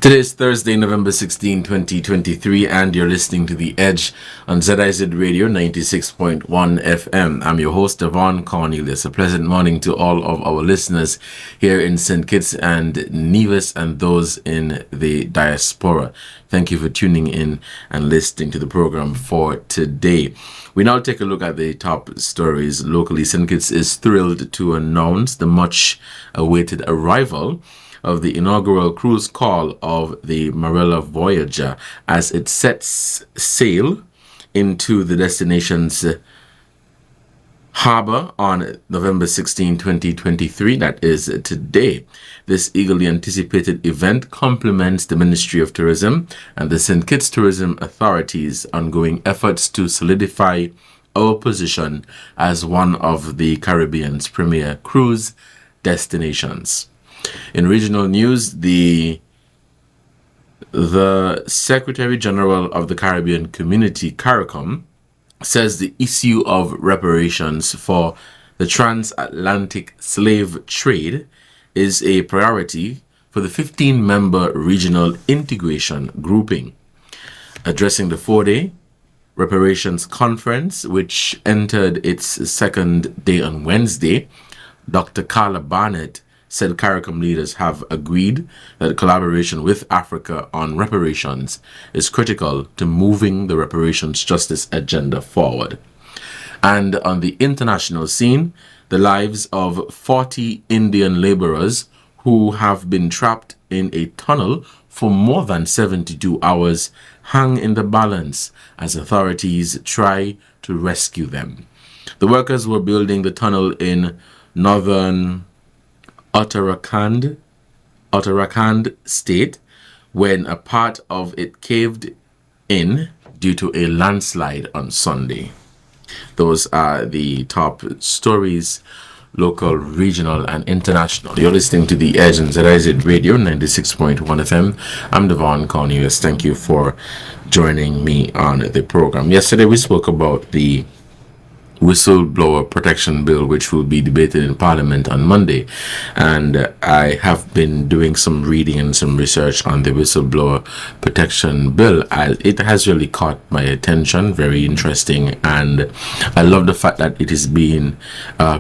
Today is Thursday, November 16, 2023, and you're listening to The Edge on ZIZ Radio 96.1 FM. I'm your host, Devonne Cornelius. A pleasant morning to all of our listeners here in St. Kitts and Nevis and those in the diaspora. Thank you for tuning in and listening to the program for today. We now take a look at the top stories locally. St. Kitts is thrilled to announce the much-awaited arrival of the inaugural cruise call of the Marella Voyager as it sets sail into the destination's harbor on November 16, 2023, that is today. This eagerly anticipated event complements the Ministry of Tourism and the St. Kitts Tourism Authority's ongoing efforts to solidify our position as one of the Caribbean's premier cruise destinations. In regional news, the Secretary General of the Caribbean Community, CARICOM, says the issue of reparations for the transatlantic slave trade is a priority for the 15-member regional integration grouping. Addressing the 4-day reparations conference, which entered its second day on Wednesday, Dr. Carla Barnett said CARICOM leaders have agreed that collaboration with Africa on reparations is critical to moving the reparations justice agenda forward. And on the international scene, the lives of 40 Indian laborers who have been trapped in a tunnel for more than 72 hours hang in the balance as authorities try to rescue them. The workers were building the tunnel in northern Uttarakhand state when a part of it caved in due to a landslide on Sunday. Those are the top stories, local, regional, and international. You're listening to The Edge on ZIZ Radio 96.1 FM. I'm Devonne Cornelius. Thank you for joining me on the program. Yesterday we spoke about the Whistleblower Protection Bill, which will be debated in Parliament on Monday, and I have been doing some reading and some research on the Whistleblower Protection Bill. It has really caught my attention, very interesting, and I love the fact that it is being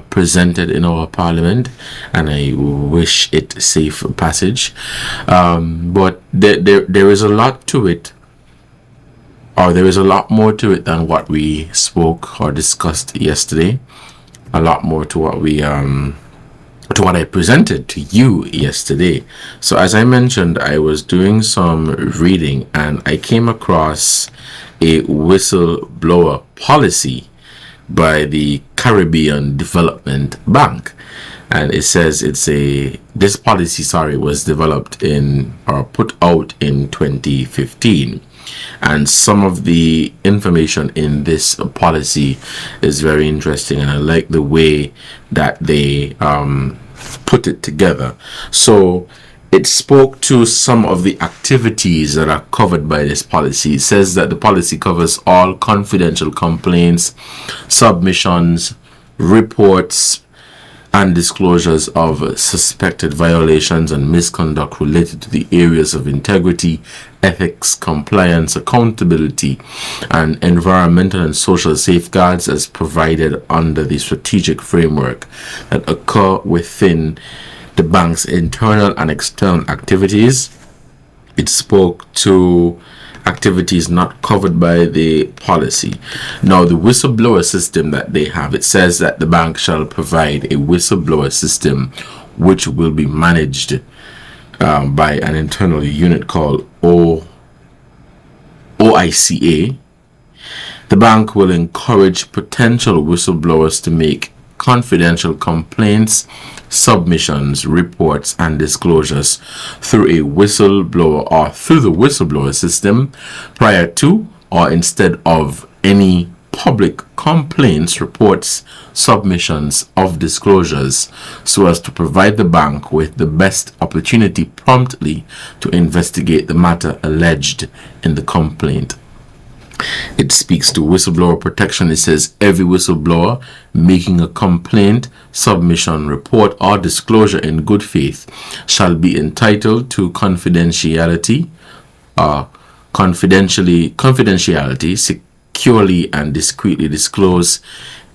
presented in our Parliament, and I wish it safe passage. But there is a lot to it. There is a lot more to it than what we spoke or discussed yesterday. A lot more to what what I presented to you yesterday. So as I mentioned, I was doing some reading and I came across a whistleblower policy by the Caribbean Development Bank. And it says this policy was developed put out in 2015. And some of the information in this policy is very interesting, and I like the way that they put it together. So it spoke to some of the activities that are covered by this policy. It says that the policy covers all confidential complaints, submissions, reports, and disclosures of suspected violations and misconduct related to the areas of integrity, ethics, compliance, accountability, and environmental and social safeguards as provided under the strategic framework that occur within the bank's internal and external activities. It spoke to activities not covered by the policy. Now, the whistleblower system that they have, it says that the bank shall provide a whistleblower system which will be managed by an internal unit called OICA. The bank will encourage potential whistleblowers to make confidential complaints, submissions, reports, and disclosures through the whistleblower system prior to or instead of any public complaints, reports, submissions of disclosures, so as to provide the bank with the best opportunity promptly to investigate the matter alleged in the complaint. It speaks to whistleblower protection. It says every whistleblower making a complaint, submission, report, or disclosure in good faith shall be entitled to confidentiality, securely and discreetly disclose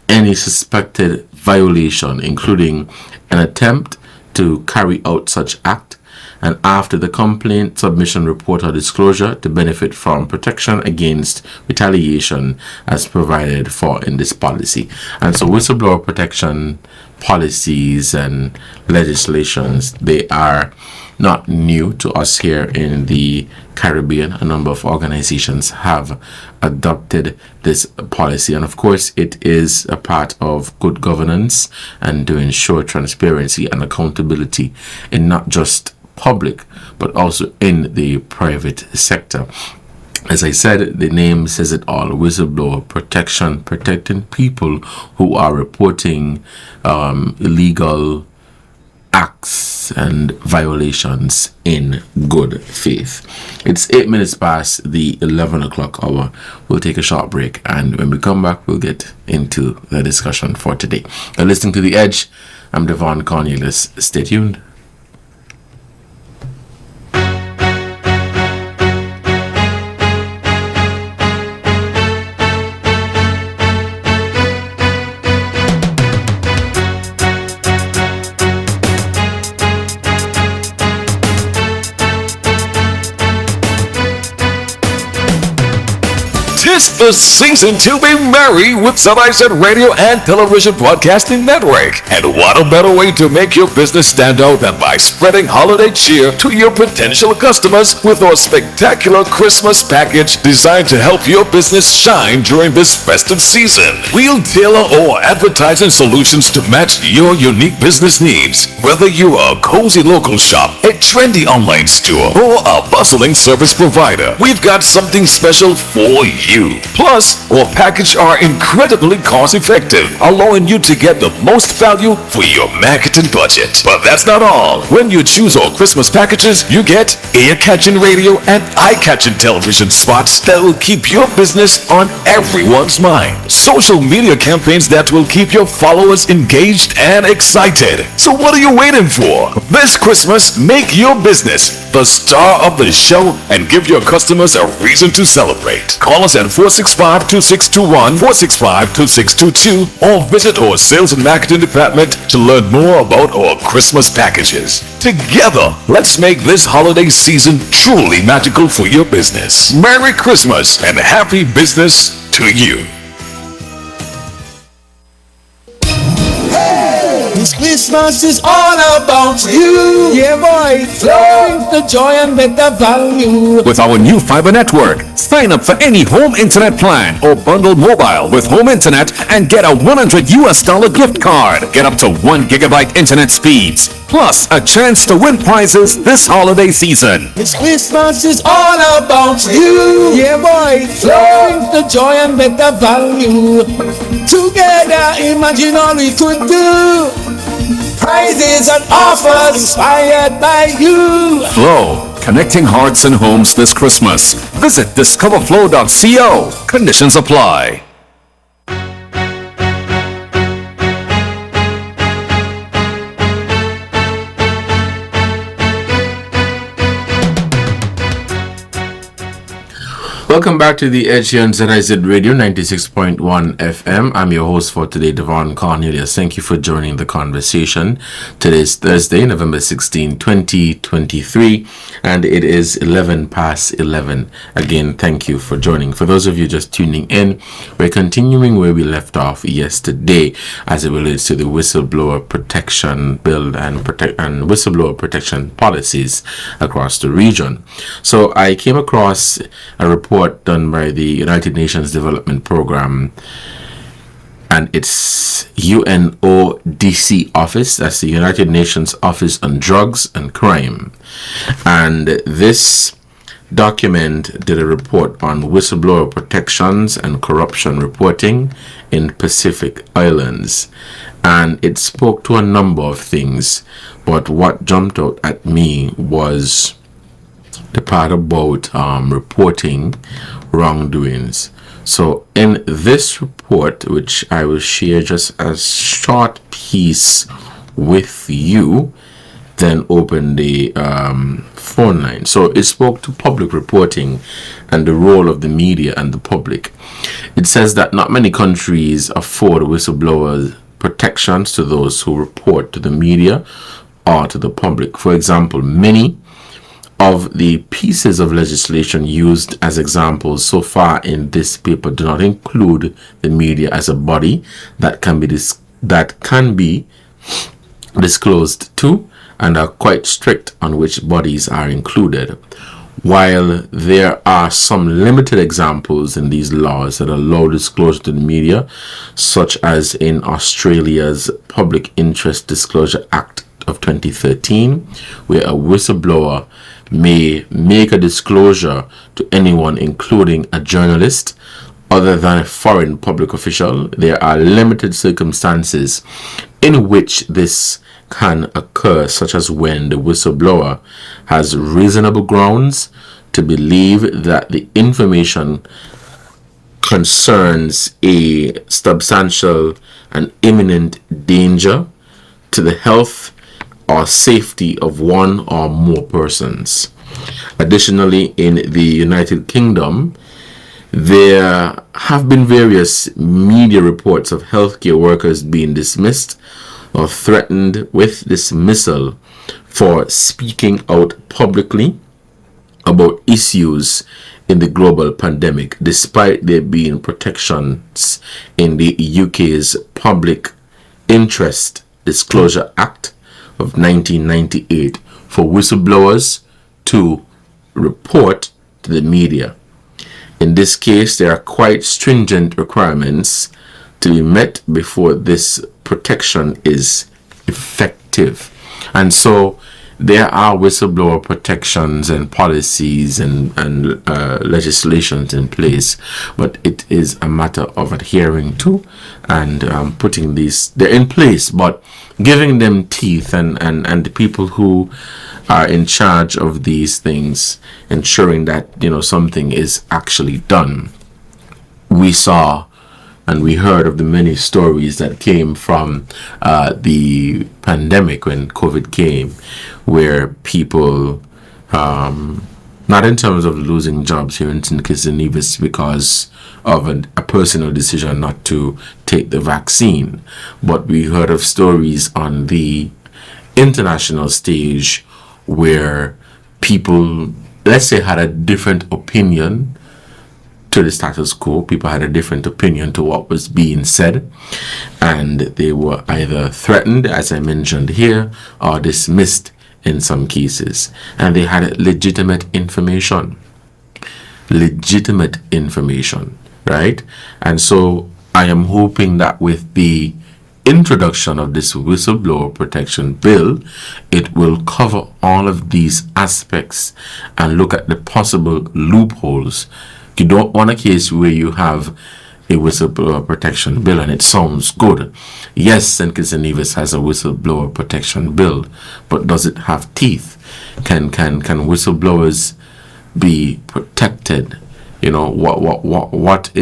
any suspected violation, including an attempt to carry out such act, and after the complaint, submission, report, or disclosure to benefit from protection against retaliation as provided for in this policy. And so whistleblower protection policies and legislations, they are not new to us here in the Caribbean. A number of organizations have adopted this policy, and of course it is a part of good governance and to ensure transparency and accountability in not just public but also in the private sector. As I said, the name says it all. Whistleblower protection, protecting people who are reporting illegal acts and violations in good faith. It's 8 minutes past the 11 o'clock hour. We'll take a short break, and when we come back, we'll get into the discussion for today. You're listening to The Edge. I'm Devonne Cornelius. Stay tuned. Tis the season to be merry with ZIZ Radio and Television Broadcasting Network. And what a better way to make your business stand out than by spreading holiday cheer to your potential customers with our spectacular Christmas package designed to help your business shine during this festive season. We'll tailor our advertising solutions to match your unique business needs. Whether you are a cozy local shop, a trendy online store, or a bustling service provider, we've got something special for you. Plus, our packages are incredibly cost-effective, allowing you to get the most value for your marketing budget. But that's not all. When you choose our Christmas packages, you get ear-catching radio and eye-catching television spots that will keep your business on everyone's mind. Social media campaigns that will keep your followers engaged and excited. So what are you waiting for? This Christmas, make your business the star of the show and give your customers a reason to celebrate. Call us at 465-2621, 465-2622, or visit our sales and marketing department to learn more about our Christmas packages. Together, let's make this holiday season truly magical for your business. Merry Christmas and happy business to you. This Christmas is all about you. Yeah, boy. Flow the joy and better value. With our new fiber network, sign up for any home internet plan or bundle mobile with home internet and get a $100 gift card. Get up to 1 gigabyte internet speeds, plus a chance to win prizes this holiday season. This Christmas is all about you. Yeah, boy. Flow the joy and better value. Together, imagine all we could do. Prizes and offers inspired by you. Flow, connecting hearts and homes this Christmas. Visit discoverflow.co. Conditions apply. Welcome back to The Edge here on ZIZ Radio 96.1 FM. I'm your host for today, Devonne Cornelius. Thank you for joining the conversation. Today is Thursday, November 16, 2023, and it is 11 past 11. Again, thank you for joining. For those of you just tuning in, we're continuing where we left off yesterday as it relates to the whistleblower protection bill and whistleblower protection policies across the region. So I came across a report done by the United Nations Development Program and its UNODC office. That's the United Nations Office on Drugs and Crime. And this document did a report on whistleblower protections and corruption reporting in Pacific Islands. And it spoke to a number of things, but what jumped out at me was the part about reporting wrongdoings. So in this report, which I will share just a short piece with you, then open the phone line. So it spoke to public reporting and the role of the media and the public. It says that not many countries afford whistleblowers protections to those who report to the media or to the public. For example, many of the pieces of legislation used as examples so far in this paper do not include the media as a body that can be disclosed to, and are quite strict on which bodies are included. While there are some limited examples in these laws that allow disclosure to the media, such as in Australia's Public Interest Disclosure Act of 2013, where a whistleblower may make a disclosure to anyone, including a journalist, other than a foreign public official, there are limited circumstances in which this can occur, such as when the whistleblower has reasonable grounds to believe that the information concerns a substantial and imminent danger to the health or safety of one or more persons. Additionally, in the United Kingdom, there have been various media reports of healthcare workers being dismissed or threatened with dismissal for speaking out publicly about issues in the global pandemic, despite there being protections in the UK's Public Interest Disclosure Act of 1998 for whistleblowers to report to the media. In this case, there are quite stringent requirements to be met before this protection is effective. And so there are whistleblower protections and policies and legislations in place, but it is a matter of adhering to and putting these, they're in place, but giving them teeth and the people who are in charge of these things, ensuring that, you know, something is actually done. We saw and we heard of the many stories that came from the pandemic when COVID came, where people, not in terms of losing jobs here in St. Kitts and Nevis because of a personal decision not to take the vaccine, but we heard of stories on the international stage where people, let's say, had a different opinion to the status quo. People had a different opinion to what was being said, and they were either threatened, as I mentioned here, or dismissed in some cases, and they had legitimate information, right? And so I am hoping that with the introduction of this whistleblower protection bill, it will cover all of these aspects and look at the possible loopholes. You don't want a case where you have a whistleblower protection bill and it sounds good. Yes, St. Kitts and Nevis has a whistleblower protection bill, but does it have teeth? Can whistleblowers be protected? You know, what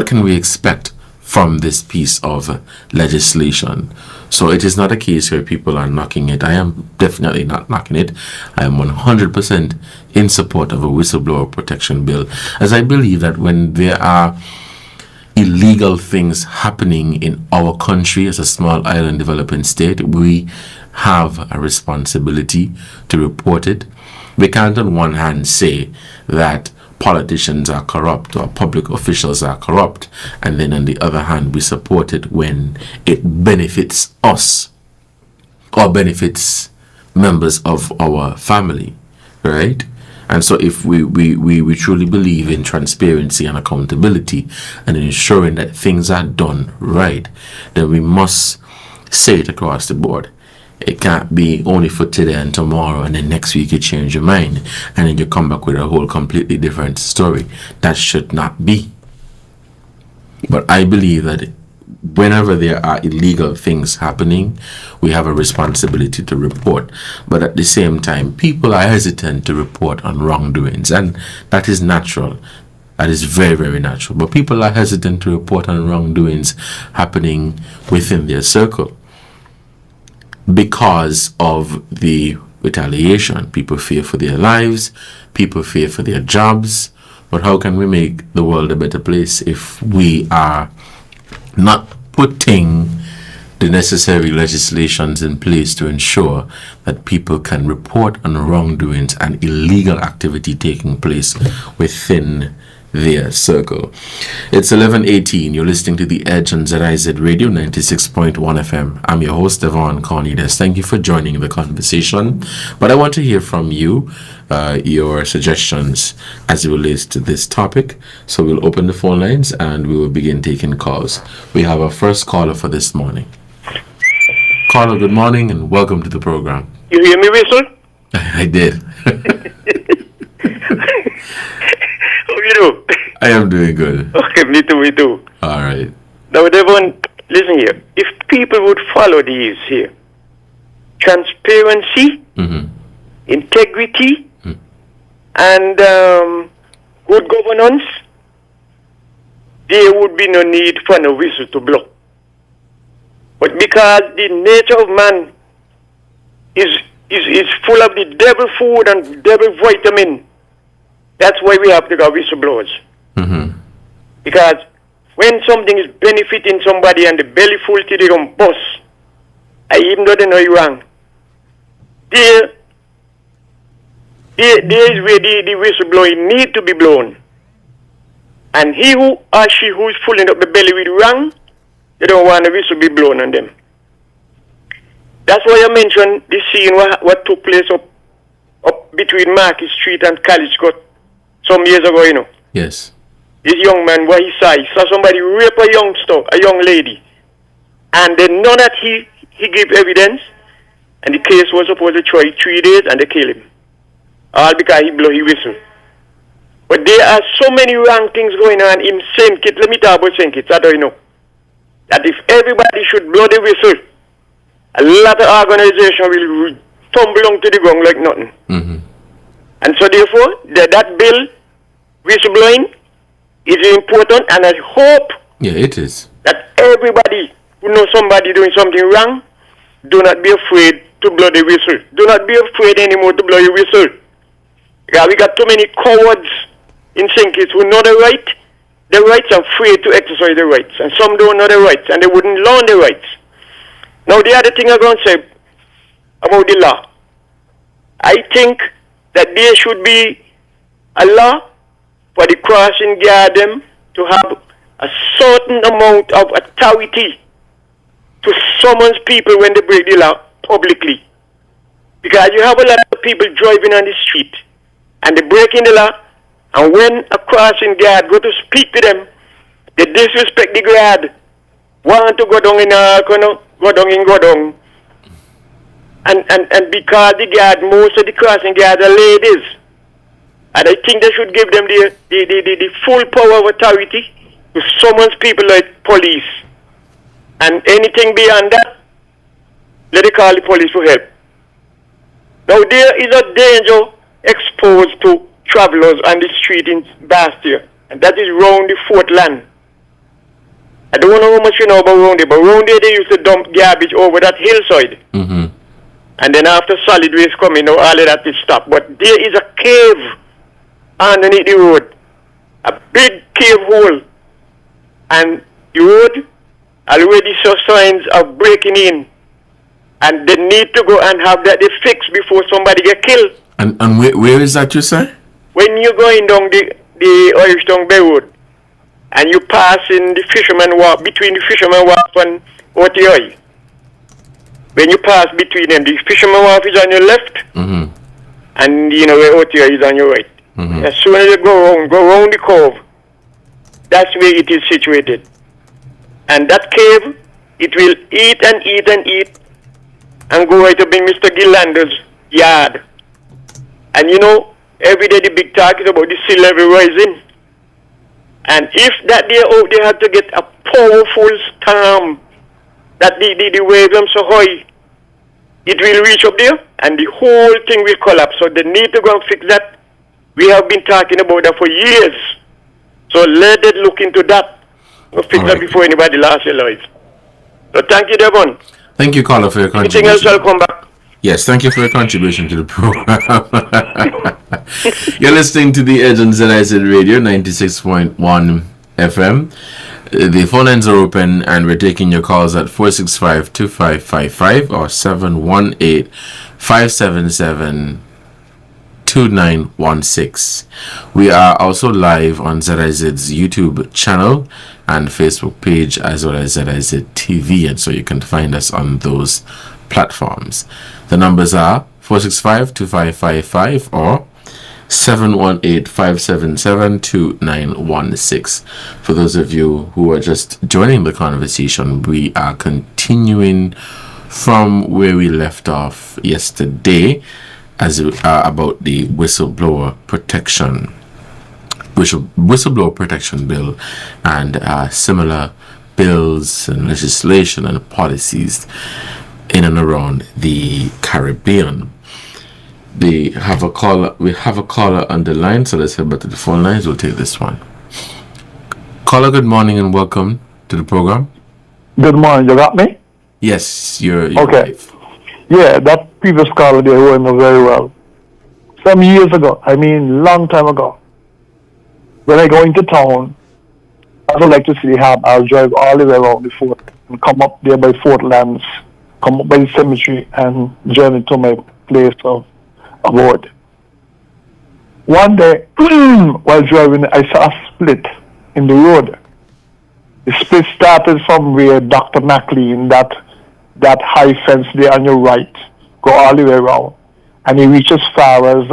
can we expect from this piece of legislation? So it is not a case where people are knocking it. I am definitely not knocking it. I am 100% in support of a whistleblower protection bill, as I believe that when there are illegal things happening in our country as a small island developing state, we have a responsibility to report it. We can't on one hand say that politicians are corrupt or public officials are corrupt, and then on the other hand we support it when it benefits us or benefits members of our family, right? And so if we truly believe in transparency and accountability and ensuring that things are done right, then we must say it across the board. It can't be only for today and tomorrow, and then next week you change your mind and then you come back with a whole completely different story. That should not be. But I believe that whenever there are illegal things happening, we have a responsibility to report. But at the same time, people are hesitant to report on wrongdoings, and that is natural. That is very, very natural. But people are hesitant to report on wrongdoings happening within their circle because of the retaliation. People fear for their lives, people fear for their jobs. But how can we make the world a better place if we are not putting the necessary legislations in place to ensure that people can report on wrongdoings and illegal activity taking place within their circle? It's 11:18. You're listening to The Edge on ZIZ Radio 96.1 FM. I'm your host, Devonne Cornelius. Thank you for joining the conversation. But I want to hear from you, your suggestions as it relates to this topic. So we'll open the phone lines and we will begin taking calls. We have our first caller for this morning. Caller, good morning and welcome to the program. You hear me whistle? I did. How you do? I am doing good. Okay, me too. All right. Now, Devon, listen here. If people would follow these here, transparency, integrity, and good governance, there would be no need for no whistle to blow. But because the nature of man is full of the devil food and devil vitamin, that's why we have to go whistleblowers. Because when something is benefiting somebody and the belly full till they don't bust, even though they know you're wrong, there is where the whistleblowing need to be blown. And he who or she who is filling up the belly with wrong, they don't want the whistle be blown on them. That's why I mentioned this scene what took place up between Market Street and College Court some years ago, you know. Yes. This young man, what he saw somebody rape a young lady. And then none that he gave evidence, and the case was supposed to try 3 days, and they kill him. All because he blow his whistle. But there are so many wrong things going on in St. Kitts. Let me talk about St. Kitts, I don't know. That if everybody should blow the whistle, a lot of organization will tumble on to the ground like nothing. And so therefore, that bill, whistleblowing, is important, and I hope it is that everybody who knows somebody doing something wrong, do not be afraid to blow the whistle. Do not be afraid anymore to blow your whistle. Yeah, we got too many cowards in St. Kitts who know the rights are afraid to exercise the rights, and some don't know the rights, and they wouldn't learn the rights. Now, the other thing I'm going to say about the law, I think that there should be a law for the crossing guard them to have a certain amount of authority to summons people when they break the law publicly. Because you have a lot of people driving on the street and they breaking the law, and when a crossing guard go to speak to them, they disrespect the guard, want to go down in go down. And because the guard, most of the crossing guards are ladies, and I think they should give them the full power of authority to summon people like police. And anything beyond that, let it call the police for help. Now there is a danger exposed to travelers on the street in Bastia, and that is round the Fort Land. I don't know how much you know about round there, but round there they used to dump garbage over that hillside. And then after solid waste coming, now all of that is stopped. But there is a cave underneath the road, a big cave hole, and the road already saw signs of breaking in, and they need to go and have that fixed before somebody get killed. And where is that, you say? When you're going down the Irish Town Bay Road, and you pass in the Fisherman Walk, between the Fisherman Walk and OTI, when you pass between them, the Fisherman Walk is on your left, and you know where OTI is on your right. As soon as you go around the cove, that's where it is situated. And that cave, it will eat and eat and eat and go right up in Mr. Gillander's yard. And you know, every day the big talk is about the sea level rising. And if that day out they have to get a powerful storm, that the waves are so high, it will reach up there and the whole thing will collapse. So they need to go and fix that. We have been talking about that for years. So let it look into that. We'll fix that before anybody lost their lives. So thank you, Devon. Thank you, caller, for your contribution. Anything else, I'll come back. Yes, thank you for your contribution to the program. You're listening to The Edge on ZIZ Radio 96.1 FM. The phone lines are open and we're taking your calls at 465-2555 or 718-577-2916. We are also live on ZIZ's YouTube channel and Facebook page, as well as ZIZ TV, and so you can find us on those platforms. The numbers are 465-2555 or 718-577-2916. For those of you who are just joining the conversation, we are continuing from where we left off yesterday as about the whistleblower protection bill and similar bills and legislation and policies in and around the Caribbean. We have a caller on the line, so let's head back to the phone lines. We'll take this one. Caller, good morning and welcome to the program. Good morning, you got me? Yes, you're okay. live. Yeah, that previous caller there who I know very well. Some years ago, long time ago, when I go into town, I would like to see the harbor. I'll drive all the way around the fort and come up there by Fort Lance, come up by the cemetery and journey to my place of abode. One day, while driving, I saw a split in the road. The split started from where Dr. McLean, that high fence there on your right, go all the way around. And you reach as far as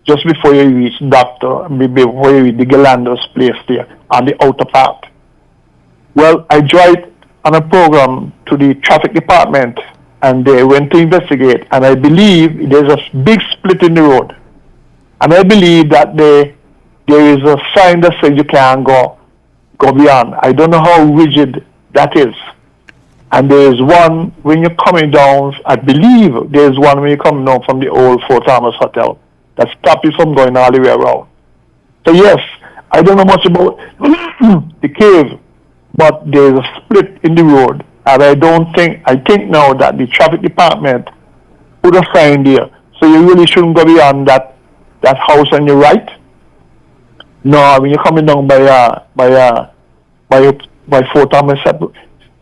just before you reach Doctor, before you reach the Galander's place there on the outer part. Well, I drive on a program to the traffic department and they went to investigate, and I believe there's a big split in the road. And I believe that there is a sign that says you can't go beyond. I don't know how rigid that is. And there is one when you're coming down, I believe there is one when you're coming down from the old Fort Thomas Hotel that stops you from going all the way around. So yes, I don't know much about the cave, but there is a split in the road. And I think now that the traffic department put a sign there. So you really shouldn't go beyond that house on your right. No, when you're coming down by Fort Thomas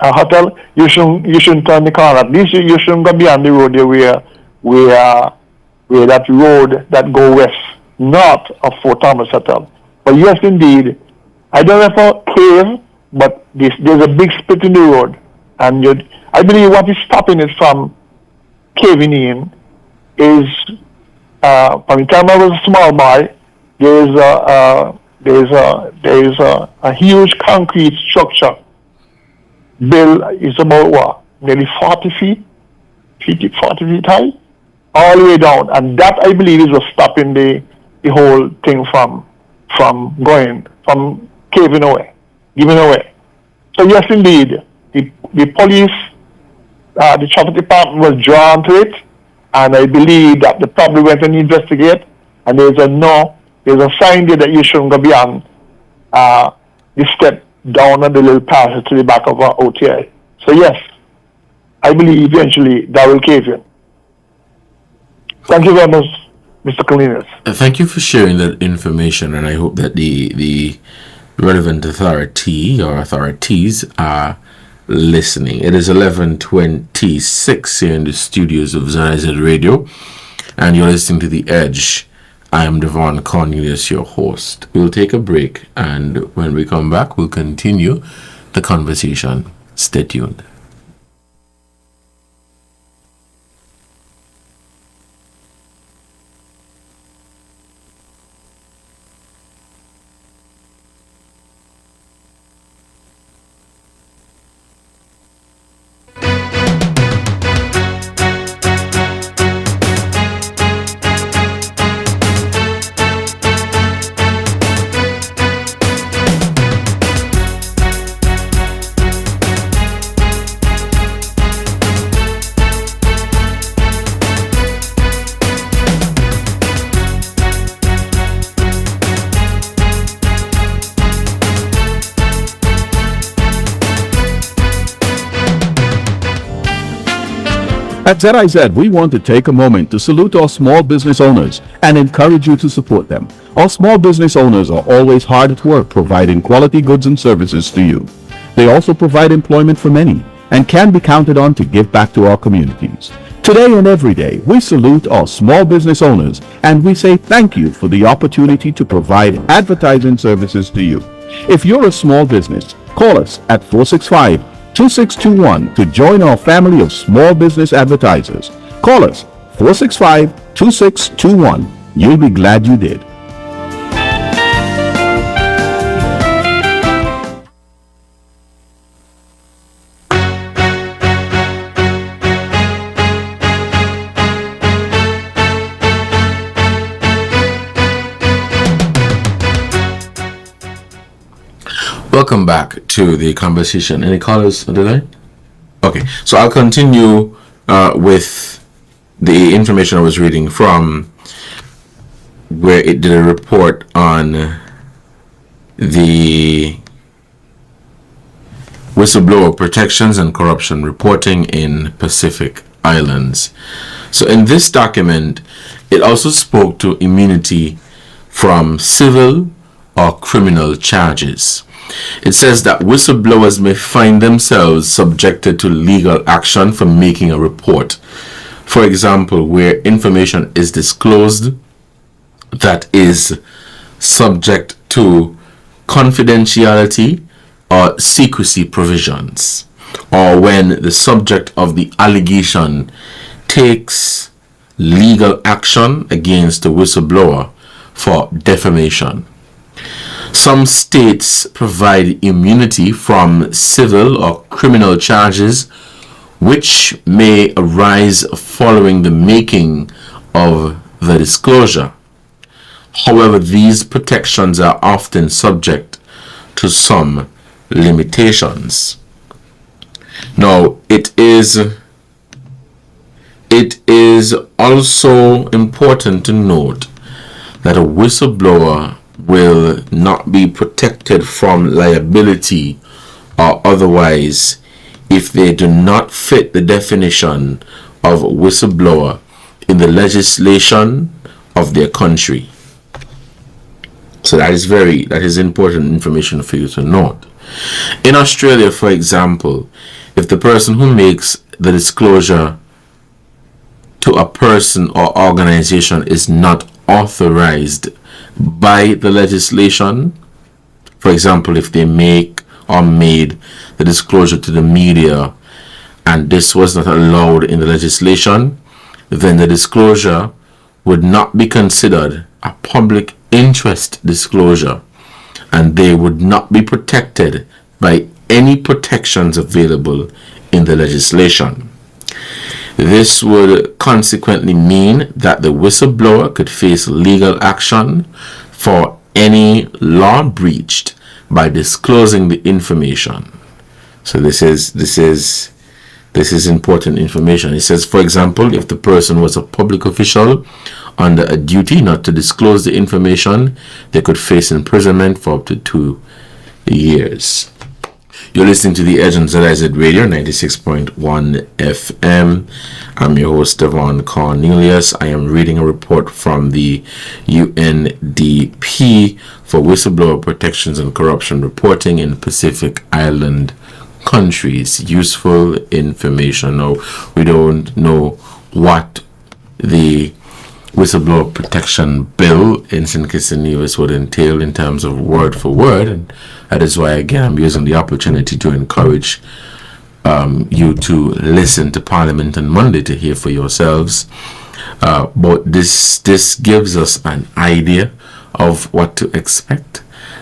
Hotel, you shouldn't turn the corner. At least you shouldn't go beyond the road there where that road that go west, north of Fort Thomas Hotel. But yes, indeed, I don't know for cave, but there's a big split in the road, and I believe what is stopping it from caving in is from the time I was a small boy, there is a huge concrete structure. Bill is about what? Nearly 40 feet high, all the way down, and that I believe is what's stopping the whole thing from caving away, giving away. So yes, indeed, the police, the traffic department was drawn to it, and I believe that they probably went and investigate, and there's a sign there that you shouldn't go beyond the step down on the little passage to the back of our OTA. So yes, I believe eventually that will cave in. Thank you very much, Mr. Cornelius. Thank you for sharing that information, and I hope that the relevant authority or authorities are listening. It is 11:26 here in the studios of ZIZ Radio, and you're listening to The Edge. I am Devonne Cornelius, your host. We'll take a break, and when we come back, we'll continue the conversation. Stay tuned. At ZIZ, we want to take a moment to salute our small business owners and encourage you to support them. Our small business owners are always hard at work providing quality goods and services to you. They also provide employment for many and can be counted on to give back to our communities. Today and every day, we salute our small business owners and we say thank you for the opportunity to provide advertising services to you. If you're a small business, call us at 465-2621 to join our family of small business advertisers. Call us 465-2621. You'll be glad you did. Welcome back to the conversation. Any callers on the line? Okay, so I'll continue with the information I was reading from where it did a report on the whistleblower protections and corruption reporting in Pacific Islands. So in this document, it also spoke to immunity from civil or criminal charges. It says that whistleblowers may find themselves subjected to legal action for making a report. For example, where information is disclosed that is subject to confidentiality or secrecy provisions, or when the subject of the allegation takes legal action against the whistleblower for defamation. Some states provide immunity from civil or criminal charges which may arise following the making of the disclosure. However, these protections are often subject to some limitations. Now, it is also important to note that a whistleblower will not be protected from liability or otherwise if they do not fit the definition of whistleblower in the legislation of their country. So that is important information for you to note. In Australia, for example, if the person who makes the disclosure to a person or organization is not authorized by the legislation, for example, if they make or made the disclosure to the media and this was not allowed in the legislation, then the disclosure would not be considered a public interest disclosure and they would not be protected by any protections available in the legislation. This would consequently mean that the whistleblower could face legal action for any law breached by disclosing the information. So this is important information. It says, for example, if the person was a public official under a duty not to disclose the information, they could face imprisonment for up to 2 years. You're listening to The Edge on ZIZ Radio 96.1 FM. I'm your host, Devonne Cornelius. I am reading a report from the UNDP for whistleblower protections and corruption reporting in Pacific Island countries. Useful information. Now, we don't know what the whistleblower protection bill in St. Kitts and Nevis would entail in terms of word for word, and that is why again I'm using the opportunity to encourage you to listen to Parliament on Monday to hear for yourselves. But this gives us an idea of what to expect,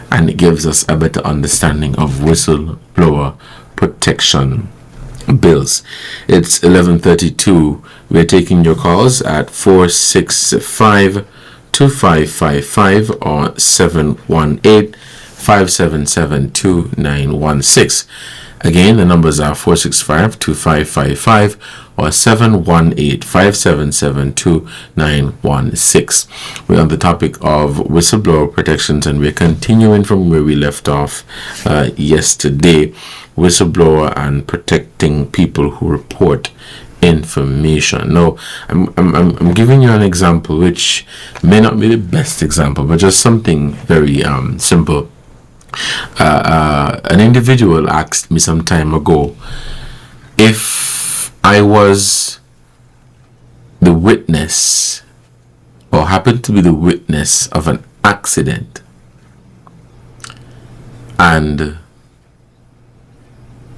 and it gives us a better understanding of whistleblower protection bills. It's 11:32. We're taking your calls at 465-2555 or 718-577-2916. Again, the numbers are 465-2555 or 718-577-2916. We're on the topic of whistleblower protections, and we're continuing from where we left off yesterday. Whistleblower and protecting people who report information. Now, I'm giving you an example which may not be the best example, but just something very simple. An individual asked me some time ago if I was the witness or happened to be the witness of an accident, and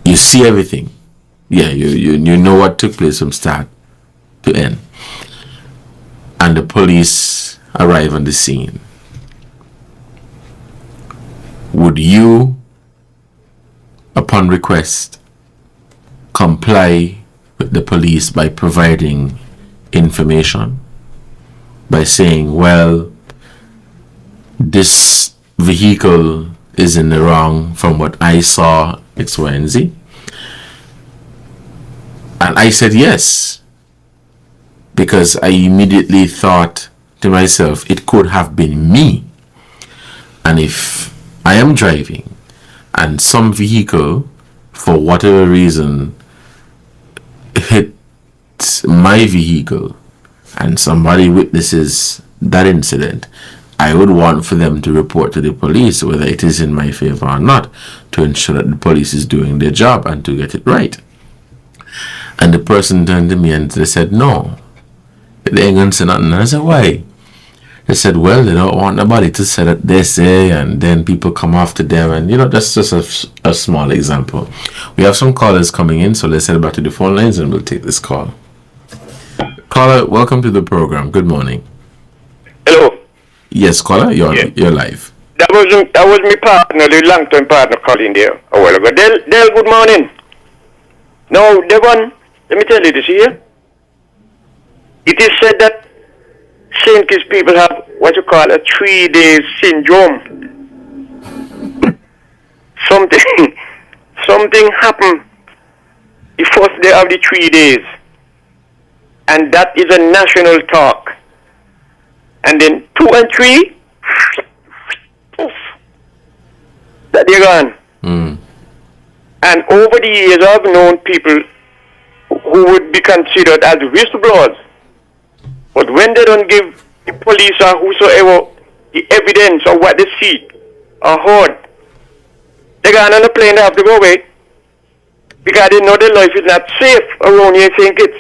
you see everything. Yeah, you know what took place from start to end, and the police arrive on the scene. Would you, upon request, comply with the police by providing information? By saying, well, this vehicle is in the wrong from what I saw, X, Y, and Z? And I said yes, because I immediately thought to myself, it could have been me. And if I am driving and some vehicle, for whatever reason, hit my vehicle and somebody witnesses that incident, I would want for them to report to the police whether it is in my favor or not, to ensure that the police is doing their job and to get it right. And the person turned to me and they said, no, they ain't gonna say nothing. And I said, why? They said, well, they don't want nobody to say that they say, and then people come after them. And, that's just a small example. We have some callers coming in, so let's head back to the phone lines and we'll take this call. Caller, welcome to the program. Good morning. Hello. Yes, caller, you're live. That was my partner, the long-term partner calling there a while ago. Del, good morning. Now, Devon, let me tell you this here. It is said that St. Kitts people have what you call a 3-day syndrome. Something happened the first day of the 3 days. And that is a national talk. And then 2 and 3, poof, that they're gone. And over the years, I've known people who would be considered as whistleblowers. But when they don't give the police or whosoever the evidence of what they see or heard, they go on a plane, they have to go away. Because they know their life is not safe around here in St. Kitts.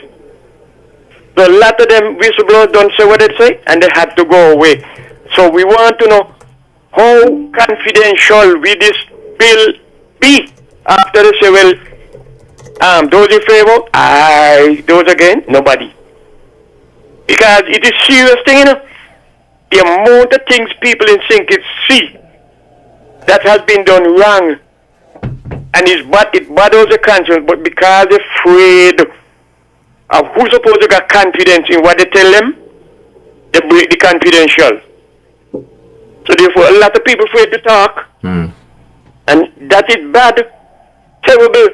So a lot of them whistleblowers don't say what they say, and they have to go away. So we want to know how confidential will this bill be after they say, well, those in favor, aye, those again, nobody. Because it is serious thing, the amount of things people in St. Kitts see that has been done wrong, and it bothers the conscience, but because they're afraid of who's supposed to get confidence in what they tell them, they break the confidential. So therefore, a lot of people afraid to talk, and that is bad, terrible.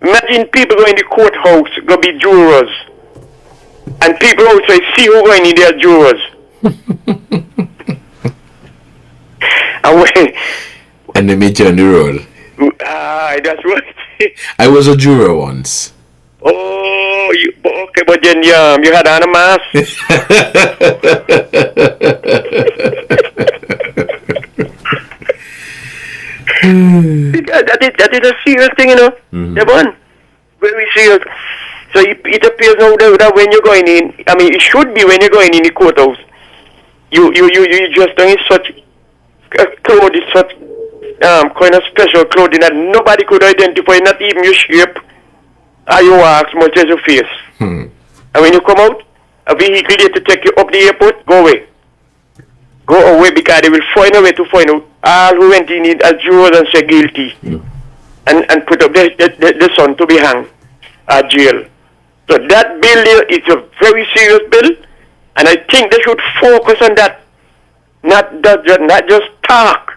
Imagine people going to the courthouse, go be jurors, and people outside see who going in their jurors. And they meet you on the road. That's right. I was a juror once. Oh, okay, but then you had on a mask. That is a serious thing, Devon. Very serious. So it appears now that when you're going in, I mean, it should be when you're going in the courthouse, you just doing such clothing, such kind of special clothing that nobody could identify, not even your shape or your wax, much as your face. And when you come out, a vehicle there to take you up the airport, go away. Go away, because they will find a way to find out all who went in as jurors and say guilty, and put up the son to be hanged at jail. So that bill there is a very serious bill, and I think they should focus on that, not just talk,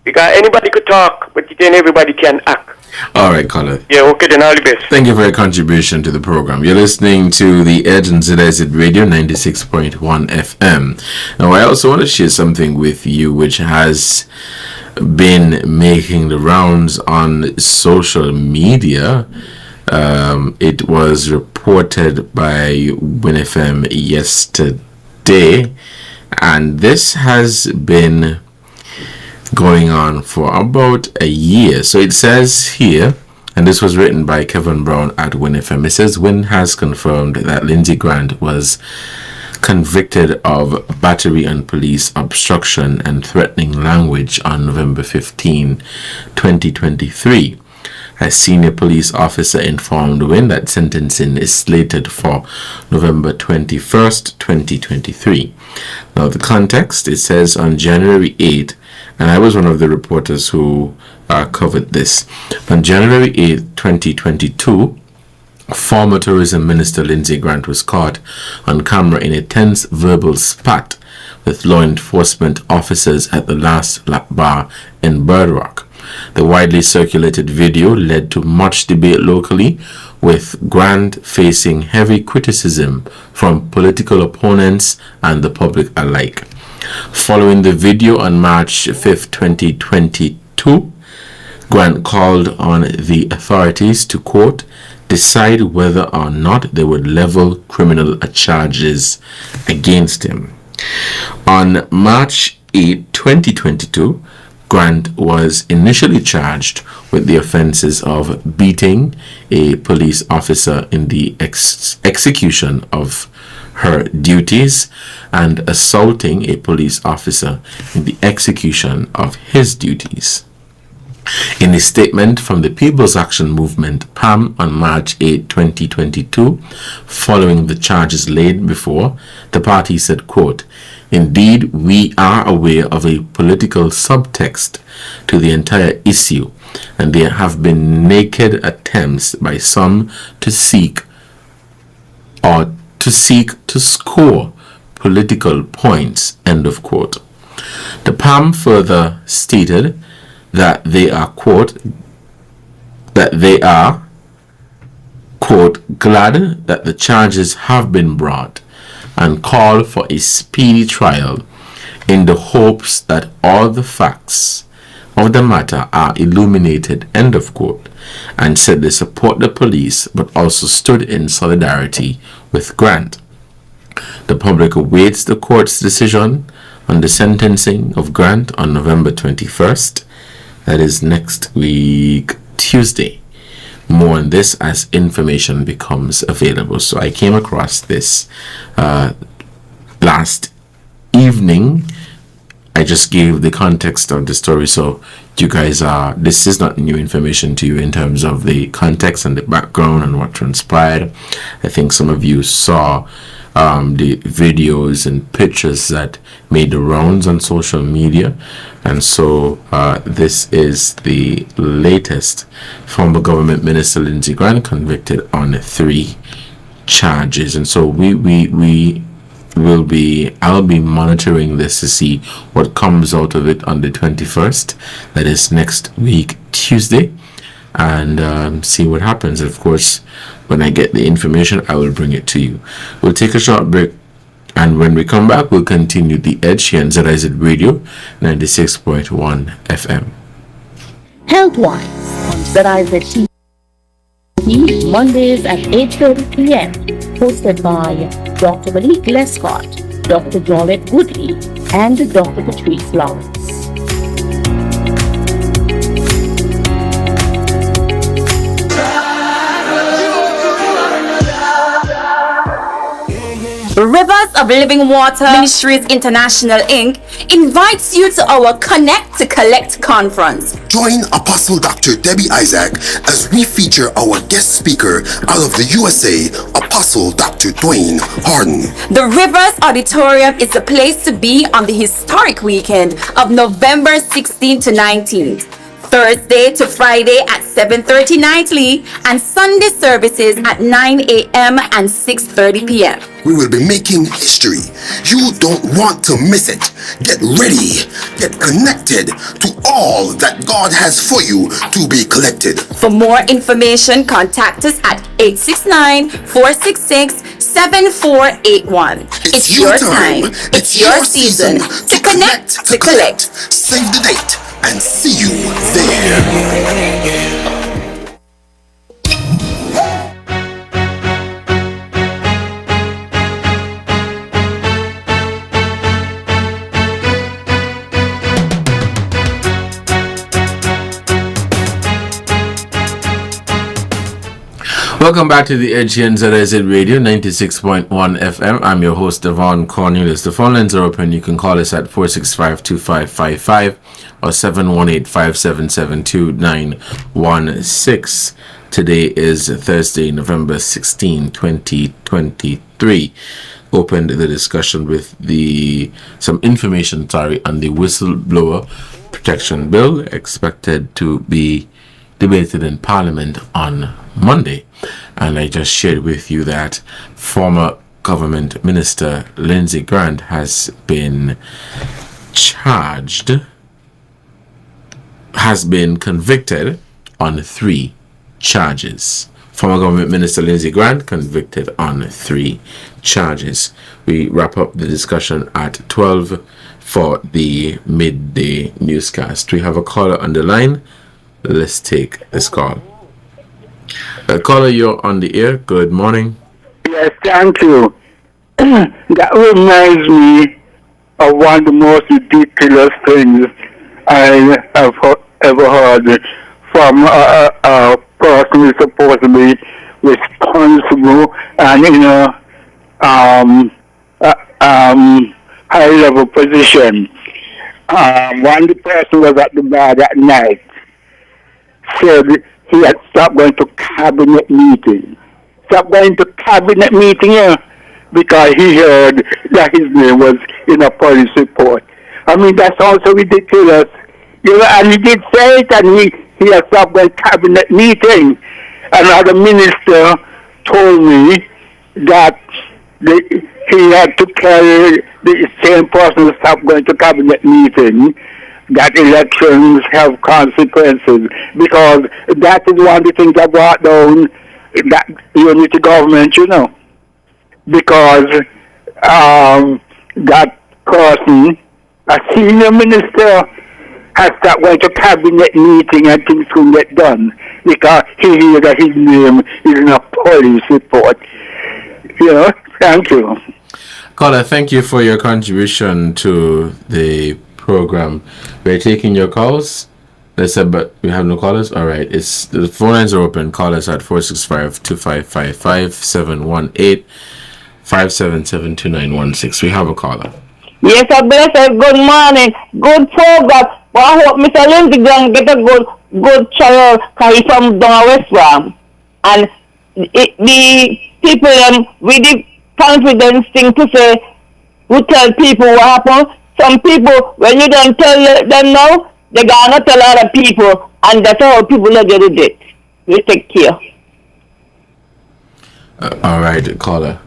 because anybody could talk, but then everybody can act. All right, caller. Yeah, okay, then all the best. Thank you for your contribution to the program. You're listening to The Edge on ZIZ Radio 96.1 FM. Now, I also want to share something with you which has been making the rounds on social media. It was reported reported by WinFM yesterday, and this has been going on for about a year. So it says here, and this was written by Kevin Brown at WinFM. It says Win has confirmed that Lindsey Grant was convicted of battery and police obstruction and threatening language on November 15, 2023. A senior police officer informed Win that sentencing is slated for November 21st, 2023. Now, the context, it says on January 8th, and I was one of the reporters who covered this. On January 8th, 2022, former Tourism Minister Lindsey Grant was caught on camera in a tense verbal spat with law enforcement officers at the Last Lap Bar in Bird Rock. The widely circulated video led to much debate locally, with Grant facing heavy criticism from political opponents and the public alike. Following the video on March 5th, 2022, Grant called on the authorities to, quote, decide whether or not they would level criminal charges against him. On March 8, 2022, Grant was initially charged with the offenses of beating a police officer in the execution of her duties and assaulting a police officer in the execution of his duties. In a statement from the People's Action Movement, PAM, on March 8, 2022, following the charges laid before, the party said, quote, indeed, we are aware of a political subtext to the entire issue, and there have been naked attempts by some to seek to score political points, end of quote. The PAM further stated that they are, quote, glad that the charges have been brought and call for a speedy trial in the hopes that all the facts of the matter are illuminated, end of quote, and said they support the police but also stood in solidarity with Grant. The public awaits the court's decision on the sentencing of Grant on November 21st. That is next week, Tuesday. More on this as information becomes available. So I came across this last evening. I just gave the context of the story, so you guys this is not new information to you in terms of the context and the background and what transpired. I think some of you saw the videos and pictures that made the rounds on social media, and so this is the latest. Former government minister Lindsey Grant convicted on 3 charges, and so I'll be monitoring this to see what comes out of it on the 21st, that is next week, Tuesday, and see what happens. Of course, when I get the information, I will bring it to you. We'll take a short break, and when we come back, we'll continue the edge here on ZIZ Radio 96.1 FM. Health-wise on ZIZ TV, Mondays at 8:30 p.m. hosted by Dr. Malik Lescott, Dr. Jolette Woodley, and Dr. Patrice Lawrence. Rivers of Living Water Ministries International Inc. invites you to our Connect to Collect conference. Join Apostle Dr. Debbie Isaac as we feature our guest speaker out of the USA, Apostle Dr. Dwayne Harden. The Rivers Auditorium is the place to be on the historic weekend of November 16th to 19th. Thursday to Friday at 7:30 nightly, and Sunday services at 9 a.m. and 6:30 p.m. We will be making history. You don't want to miss it. Get ready. Get connected to all that God has for you to be collected. For more information, contact us at 869-466-7481. It's your time. It's your season to connect, to collect. Save the date and see you there. Welcome back to the Edge here on ZIZ Radio 96.1 FM. I'm your host, Devonne Cornelius. The phone lines are open. You can call us at 465-2555 or 718-577-2916. Today is Thursday, November 16, 2023. Opened the discussion with some information on the Whistleblower Protection Bill, expected to be debated in Parliament on Monday. And I just shared with you that former government minister Lindsey Grant has been convicted on 3 charges. Former government minister Lindsey Grant convicted on 3 charges. We wrap up the discussion at 12 for the midday newscast. We have a caller on the line. Let's take this call. Caller, you're on the air. Good morning. Yes, thank you. That reminds me of one of the most ridiculous things I have ever heard from a person who is supposed to be responsible and in a high-level position. One the person was at the bar that night, said he had stopped going to cabinet meeting. Stopped going to cabinet meeting, because he heard that his name was in a police report. I mean, that's also ridiculous. And he did say it, and he had stopped going to cabinet meeting. Another minister told me that he had to carry the same person who stopped going to cabinet meeting, that elections have consequences, because that is one of the things that brought down that unity government, because that person, a senior minister, has stopped going to cabinet meeting and things will get done, because he hears that his name is in a police report. Thank you. Caller, thank you for your contribution to the program. We're taking your calls. They said, but we have no callers. All right, the phone lines are open. Call us at 465-2555 718-577-2916. We have a caller. Yes, I bless you. Good morning. Good program. Well, I hope Mr. Lindsey Grant get a good trial because he's from down West Ram. And the people with the confidence thing to say, who tell people what happened. Some people, when you don't tell them now, they're going to tell other people, and that's how people are getting it. We take care. All right, caller.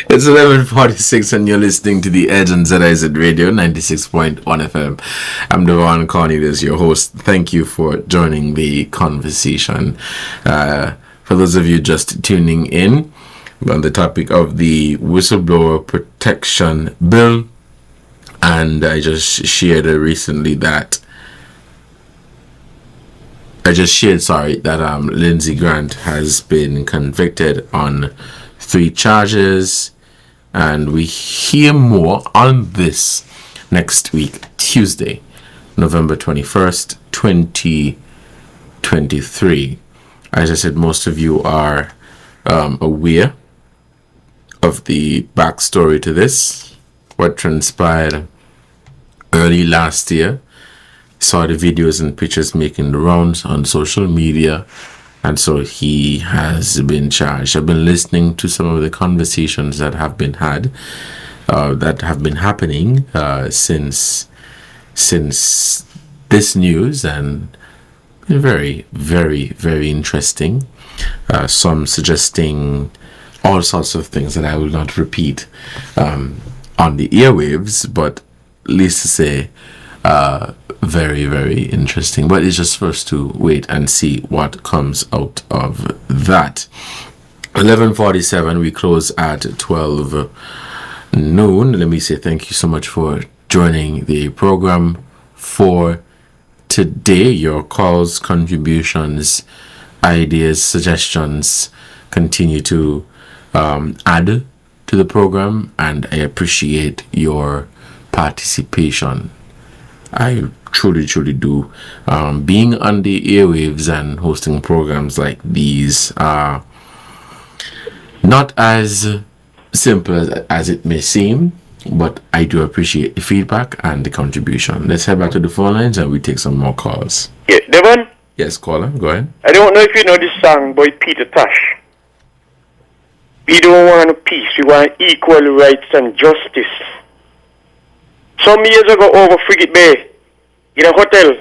It's 11:46 and you're listening to The Edge on ZIZ Radio 96.1 FM. I'm Devonne Cornelius, your host. Thank you for joining the conversation. For those of you just tuning in, on the topic of the Whistleblower Protection Bill, and I just shared recently that Lindsey Grant has been convicted on 3 charges, and we hear more on this next week, Tuesday, November 21st, 2023. As I said, most of you are aware of the backstory to this, what transpired early last year. Saw the videos and pictures making the rounds on social media, and so he has been charged. I've been listening to some of the conversations that have been had, that have been happening since this news, and very, very, very interesting. Some suggesting all sorts of things that I will not repeat on the airwaves, but at least to say very, very interesting. But it's just for us to wait and see what comes out of that. 11:47, we close at 12 noon. Let me say thank you so much for joining the program for today. Your calls, contributions, ideas, suggestions continue to add to the program, and I appreciate your participation. I truly, truly do. Being on the airwaves and hosting programs like these are not as simple as it may seem, but I do appreciate the feedback and the contribution. Let's head back to the phone lines and we take some more calls. Yeah, Devon? Yes, caller, go ahead. I don't know if you know this song by Peter Tosh. We don't want peace, we want equal rights and justice. Some years ago over Frigate Bay, in a hotel,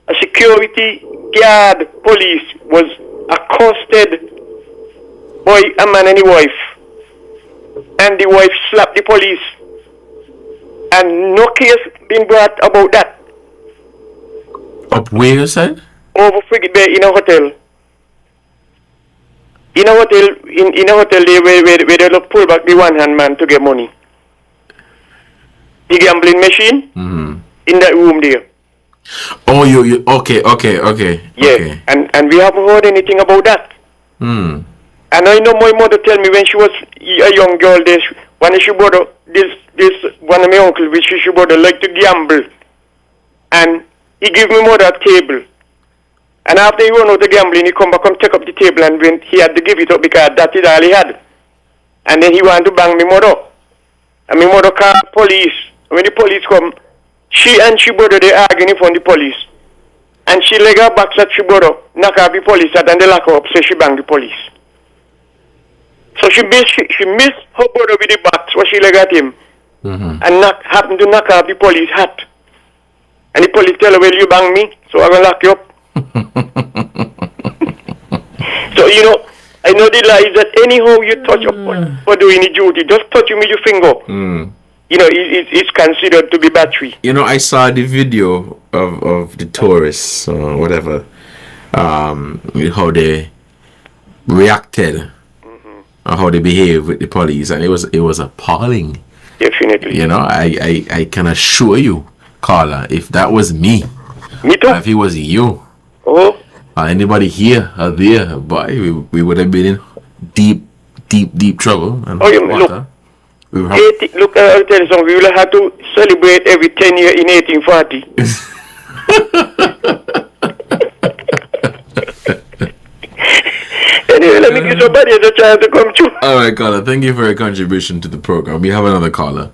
a security guard police was accosted by a man and his wife. And the wife slapped the police. And no case been brought about that. Up where you said? Over Frigate Bay in a hotel. In a hotel, they where they look pull back the one-hand man to get money. The gambling machine in that room there. Oh, you okay. Yeah, Okay. and we haven't heard anything about that. And I know my mother tell me when she was a young girl, when she bought this one of my uncles, which she bought like to gamble, and he give me mother a table. And after he run out the gambling, he come back and take up the table, and when he had to give it up because that is all he had. And then he wanted to bang my mother. And my mother called police. When the police come, she and she brother, they arguing in front of the police. And she leg her back at she brother, knock her the police out, and they lock her up, so she bang the police. So she missed her brother with the bat, so she leg at him. And happened to knock her the police hat. And the police tell her, well, you bang me, so I'm going to lock you up. So, I know the lie is that anyhow you touch a police for doing the duty, just touch him with your finger. It's considered to be battery. I saw the video of the tourists or whatever, how they reacted, or how they behaved with the police, and it was appalling. Definitely. I can assure you, caller, if that was me too. If it was you, or anybody here or there, boy, we would have been in deep trouble. And look. Look, I'll tell you something. We will have to celebrate every 10 years in 1840. Anyway, let me give somebody a chance to come through. All right, caller. Thank you for your contribution to the program. We have another caller.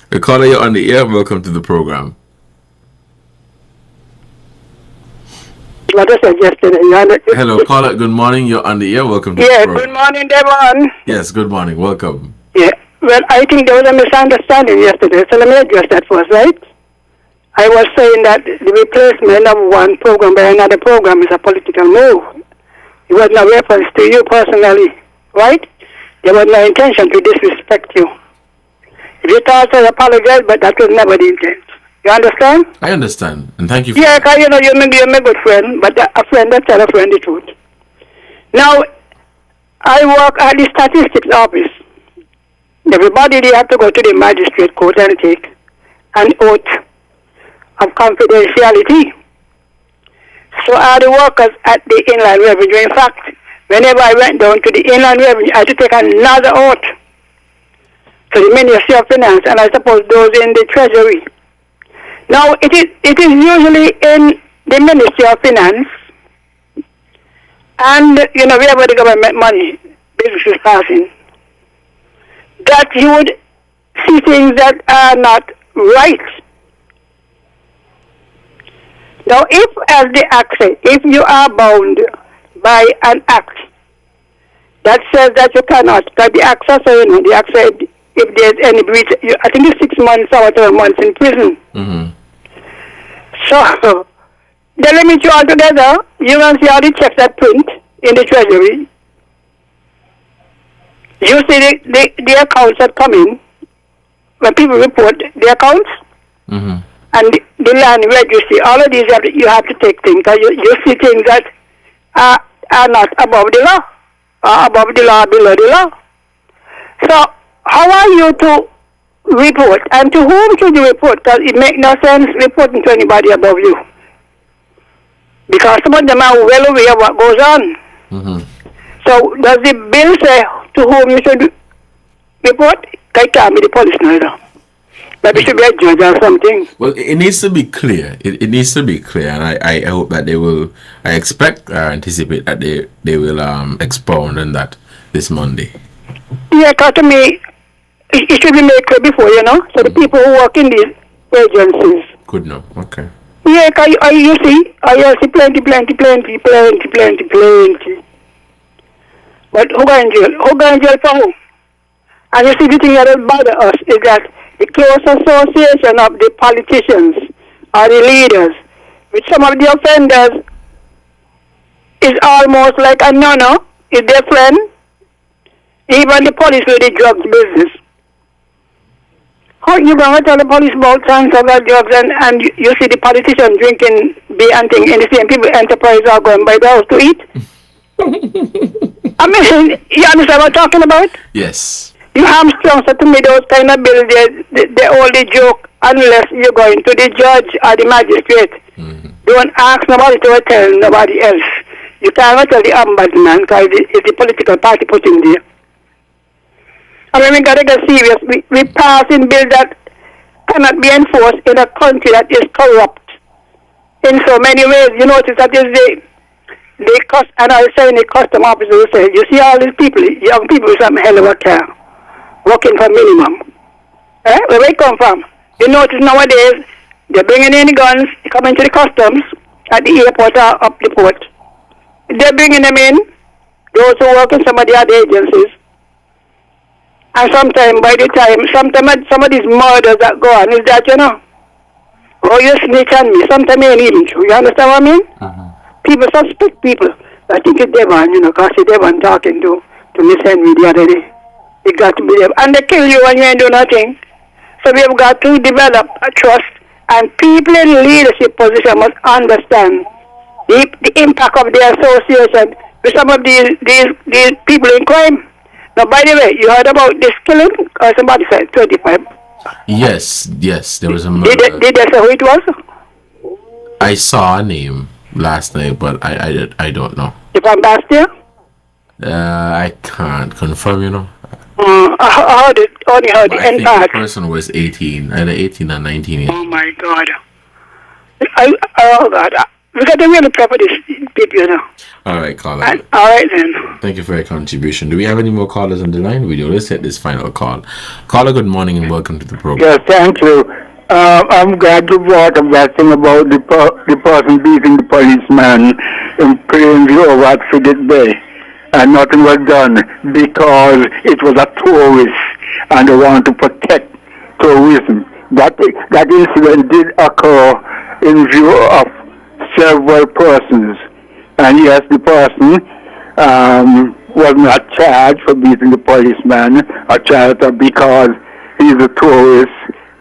The caller, you're on the air. Welcome to the program. What I said yesterday. Hello, caller. Good morning. You're on the air. Welcome to the program. Good morning, Devon. Yes, good morning. Welcome. Yeah. Well, I think there was a misunderstanding yesterday, so let me address that first, right? I was saying that the replacement of one program by another program is a political move. It was no reference to you personally, right? There was no intention to disrespect you. If you thought I apologize, but that was never the intent. You understand? I understand, and thank you for that. Because you're a good friend, but a friend that tell a friend the truth. Now, I work at the statistics office. Everybody, they have to go to the magistrate court and take an oath of confidentiality. So are the workers at the Inland Revenue. In fact, whenever I went down to the Inland Revenue, I had to take another oath to the Ministry of Finance, and I suppose those in the Treasury. Now, it is usually in the Ministry of Finance, and, wherever the government money, business is passing, that you would see things that are not right. Now, if, as the act says, if you are bound by an act that says that you cannot, because the act says, the act said if there's any breach, I think it's 6 months or 12 months in prison. So, they limit you all together. You can see all the checks that print in the Treasury. You see the accounts that come in, when people report the accounts, and the land registry, all of these you have to take things, because you see things that are not above the law, or above the law, below the law. So, how are you to report, and to whom should you report? Because it makes no sense reporting to anybody above you. Because some of them are well aware of what goes on. So, does the bill say to whom you should report? It can't be the police neither. Maybe should be a judge or something. Well, it needs to be clear. It needs to be clear, and I hope that they will. I expect or anticipate that they will expound on that this Monday. Yeah, because to me, it should be made clear before, so the people who work in these agencies. Good know. Okay. Yeah, cause you see plenty. But who go in jail? Who go in jail for who? And you see, the thing that bother us is that the close association of the politicians or the leaders with some of the offenders is almost like a no-no. Is their friend. Even the police with the drugs business. How you going to tell the police about transfer of drugs and you see the politician drinking beer and thing in the same people enterprise are going by the house to eat? I mean, you understand what I'm talking about? Yes. You hamstrung, so to me those kind of bills, they only joke unless you're going to the judge or the magistrate. Don't ask nobody to tell nobody else. You can't tell the ombudsman because it's the political party putting there. I mean, we got to get serious. We passing bills that cannot be enforced in a country that is corrupt in so many ways. You notice that is and I was saying the custom officer will say, you see all these people, young people with some hell of a car, working for minimum. Where they come from? You notice nowadays, they're bringing in the guns, they come into the customs at the airport or up the port. They're bringing them in, those who work in some of the other agencies. And sometimes, some of these murders that go on is that, oh, you snitch on me. Sometimes it ain't even true. You understand what I mean? People suspect people. I think it's Devonne, because it's Devonne talking to Miss Henry the other day. It got to be them. And they kill you when you ain't do nothing. So we have got to develop a trust. And people in leadership position must understand the impact of their association with some of these people in crime. Now, by the way, you heard about this killing? Or somebody said 25. Yes, there was a murder. Did they say who it was? I saw a name last night, but I don't know. From Bastia? I can't confirm, I only heard the end part. The person was 18, either 18 or 19 years. Oh my God. Oh God. We got to really prep for this people, All right, caller. All right then. Thank you for your contribution. Do we have any more callers on the line? Let's hit this final call. Caller, good morning and welcome to the program. Yes, thank you. I'm glad you brought up that thing about the person beating the policeman in Plainview over at Frigate Bay. And nothing was done because it was a tourist and they want to protect tourism. That incident did occur in view of several persons. And yes, the person was not charged for beating the policeman or charged because he's a tourist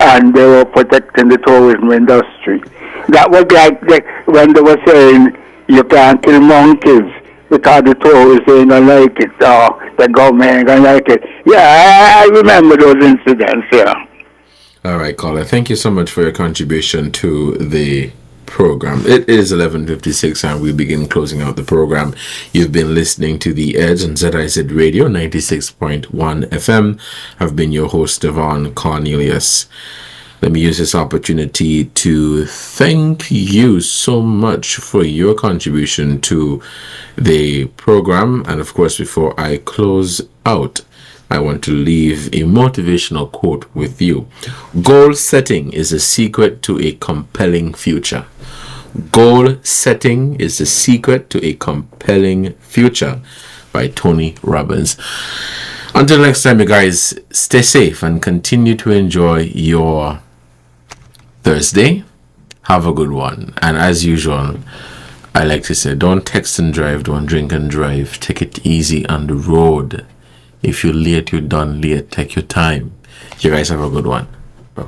and they were protecting the tourism industry. That was like when they were saying you can't kill monkeys because the tourists ain't gonna like it or the government ain't gonna like it. Yeah, I remember those incidents, yeah. All right, caller. Thank you so much for your contribution to the program. It is 11:56 and we begin closing out the program. You've been listening to The Edge on ZIZ Radio 96.1 FM. I've been your host, Devonne Cornelius. Let me use this opportunity to thank you so much for your contribution to the program. And of course, before I close out, I want to leave a motivational quote with you. Goal setting is the secret to a compelling future. Goal setting is the secret to a compelling future, by Tony Robbins. Until next time, you guys, stay safe and continue to enjoy your Thursday. Have a good one. And as usual, I like to say, don't text and drive, don't drink and drive. Take it easy on the road. If you're late, you're done late. Take your time. You guys have a good one. Bye.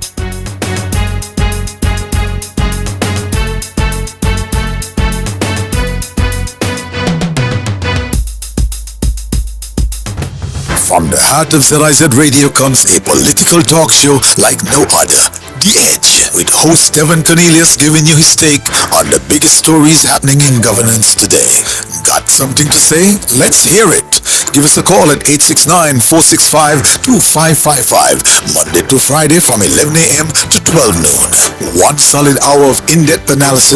From the heart of ZIZ Radio comes a political talk show like no other. The Edge with host Devonne Cornelius giving you his take on the biggest stories happening in governance today. Got something to say? Let's hear it. Give us a call at 869-465-2555, Monday to Friday from 11 a.m. to 12 noon. One solid hour of in-depth analysis